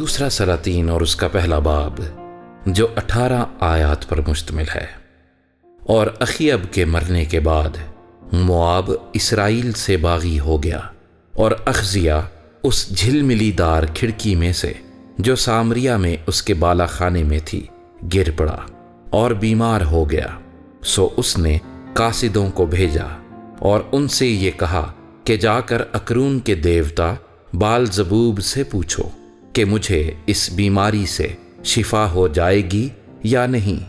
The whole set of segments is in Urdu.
دوسرا سلاطین اور اس کا پہلا باب جو 18 آیات پر مشتمل ہے۔ اور اخیب کے مرنے کے بعد موآب اسرائیل سے باغی ہو گیا، اور اخزیہ اس جھلملی دار کھڑکی میں سے جو سامریا میں اس کے بالا خانے میں تھی گر پڑا اور بیمار ہو گیا۔ سو اس نے قاصدوں کو بھیجا اور ان سے یہ کہا کہ جا کر اکرون کے دیوتا بال زبوب سے پوچھو کہ مجھے اس بیماری سے شفا ہو جائے گی یا نہیں۔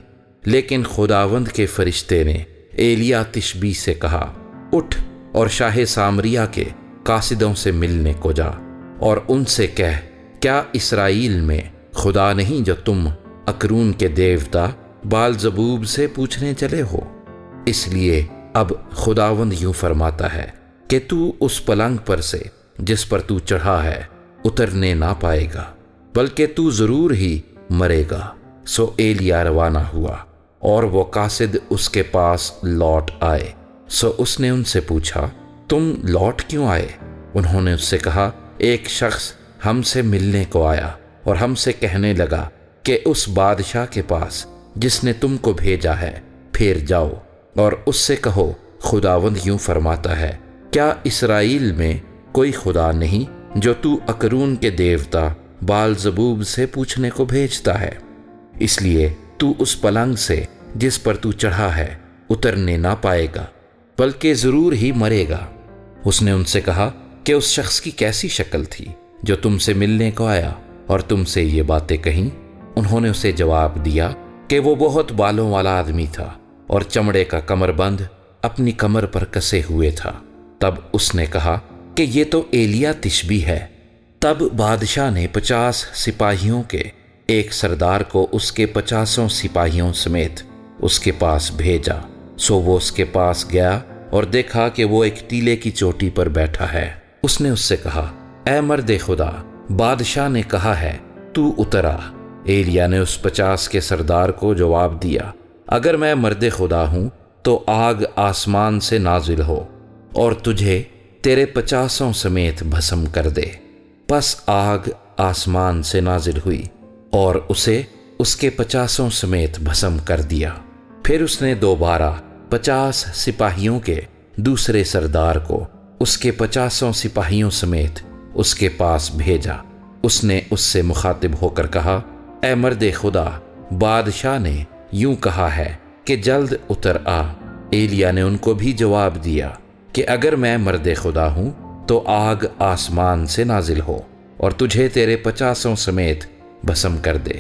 لیکن خداوند کے فرشتے نے ایلیا تشبی سے کہا، اٹھ اور شاہ سامریا کے قاصدوں سے ملنے کو جا اور ان سے کہہ، کیا اسرائیل میں خدا نہیں جو تم اکرون کے دیوتا بال زبوب سے پوچھنے چلے ہو؟ اس لیے اب خداوند یوں فرماتا ہے کہ تو اس پلنگ پر سے جس پر تو چڑھا ہے اترنے نہ پائے گا، بلکہ تو ضرور ہی مرے گا۔ سو ایلیا روانہ ہوا اور وہ قاصد اس کے پاس لوٹ آئے۔ سو اس نے ان سے پوچھا، تم لوٹ کیوں آئے؟ انہوں نے اس سے کہا، ایک شخص ہم سے ملنے کو آیا اور ہم سے کہنے لگا کہ اس بادشاہ کے پاس جس نے تم کو بھیجا ہے پھر جاؤ اور اس سے کہو، خداوند یوں فرماتا ہے، کیا اسرائیل میں کوئی خدا نہیں جو تو اکرون کے دیوتا بال زبوب سے پوچھنے کو بھیجتا ہے؟ اس لیے تو اس پلنگ سے جس پر تو چڑھا ہے اترنے نہ پائے گا، بلکہ ضرور ہی مرے گا۔ اس نے ان سے کہا کہ اس شخص کی کیسی شکل تھی جو تم سے ملنے کو آیا اور تم سے یہ باتیں کہیں؟ انہوں نے اسے جواب دیا کہ وہ بہت بالوں والا آدمی تھا اور چمڑے کا کمر بند اپنی کمر پر کسے ہوئے تھا۔ تب اس نے کہا کہ یہ تو ایلیا تشبی ہے۔ تب بادشاہ نے 50 سپاہیوں کے ایک سردار کو اس کے 50 سپاہیوں سمیت اس کے پاس بھیجا۔ سو وہ اس کے پاس گیا اور دیکھا کہ وہ ایک ٹیلے کی چوٹی پر بیٹھا ہے۔ اس نے اس سے کہا، اے مرد خدا، بادشاہ نے کہا ہے تو اترا۔ ایلیا نے اس 50 کے سردار کو جواب دیا، اگر میں مرد خدا ہوں تو آگ آسمان سے نازل ہو اور تجھے تیرے 50 سمیت بھسم کر دے۔ پس آگ آسمان سے نازل ہوئی اور اسے اس کے 50 سمیت بھسم کر دیا۔ پھر اس نے دوبارہ 50 سپاہیوں کے دوسرے سردار کو اس کے 50 سپاہیوں سمیت اس کے پاس بھیجا۔ اس نے اس سے مخاطب ہو کر کہا، اے مرد خدا، بادشاہ نے یوں کہا ہے کہ جلد اتر آ۔ ایلیا نے ان کو بھی جواب دیا کہ اگر میں مرد خدا ہوں تو آگ آسمان سے نازل ہو اور تجھے تیرے 50 سمیت بھسم کر دے۔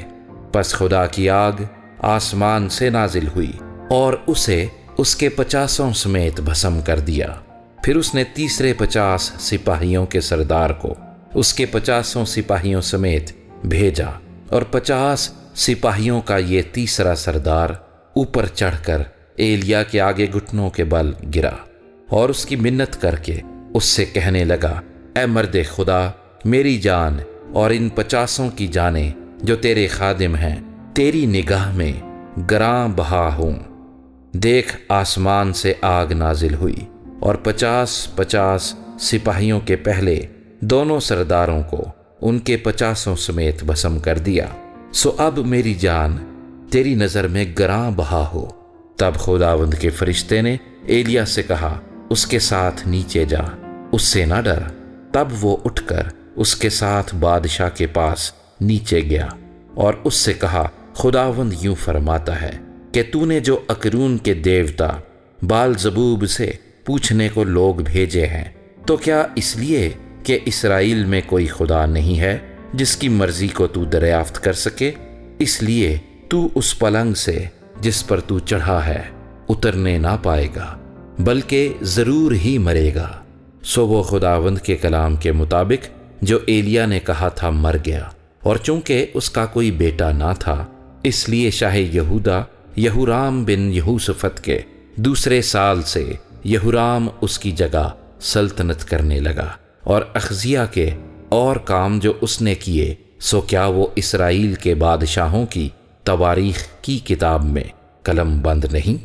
پس خدا کی آگ آسمان سے نازل ہوئی اور اسے اس کے 50 سمیت بھسم کر دیا۔ پھر اس نے تیسرے 50 سپاہیوں کے سردار کو اس کے 50 سپاہیوں سمیت بھیجا، اور 50 سپاہیوں کا یہ تیسرا سردار اوپر چڑھ کر ایلیا کے آگے گھٹنوں کے بل گرا اور اس کی منت کر کے اس سے کہنے لگا، اے مرد خدا، میری جان اور ان 50 کی جانیں جو تیرے خادم ہیں تیری نگاہ میں گراں بہا ہوں۔ دیکھ، آسمان سے آگ نازل ہوئی اور 50 سپاہیوں کے پہلے دونوں سرداروں کو ان کے 50 سمیت بھسم کر دیا۔ سو اب میری جان تیری نظر میں گراں بہا ہو۔ تب خداوند کے فرشتے نے ایلیا سے کہا، اس کے ساتھ نیچے جا، اس سے نہ ڈر۔ تب وہ اٹھ کر اس کے ساتھ بادشاہ کے پاس نیچے گیا اور اس سے کہا، خداوند یوں فرماتا ہے کہ تو نے جو اکرون کے دیوتا بال زبوب سے پوچھنے کو لوگ بھیجے ہیں، تو کیا اس لیے کہ اسرائیل میں کوئی خدا نہیں ہے جس کی مرضی کو تو دریافت کر سکے؟ اس لیے تو اس پلنگ سے جس پر تو چڑھا ہے اترنے نہ پائے گا، بلکہ ضرور ہی مرے گا۔ سو وہ خداوند کے کلام کے مطابق جو ایلیا نے کہا تھا مر گیا، اور چونکہ اس کا کوئی بیٹا نہ تھا، اس لیے شاہ یہودا یہورام بن یہوشافط کے دوسرے سال سے یہورام اس کی جگہ سلطنت کرنے لگا۔ اور اخزیہ کے اور کام جو اس نے کیے، سو کیا وہ اسرائیل کے بادشاہوں کی تواریخ کی کتاب میں قلم بند نہیں؟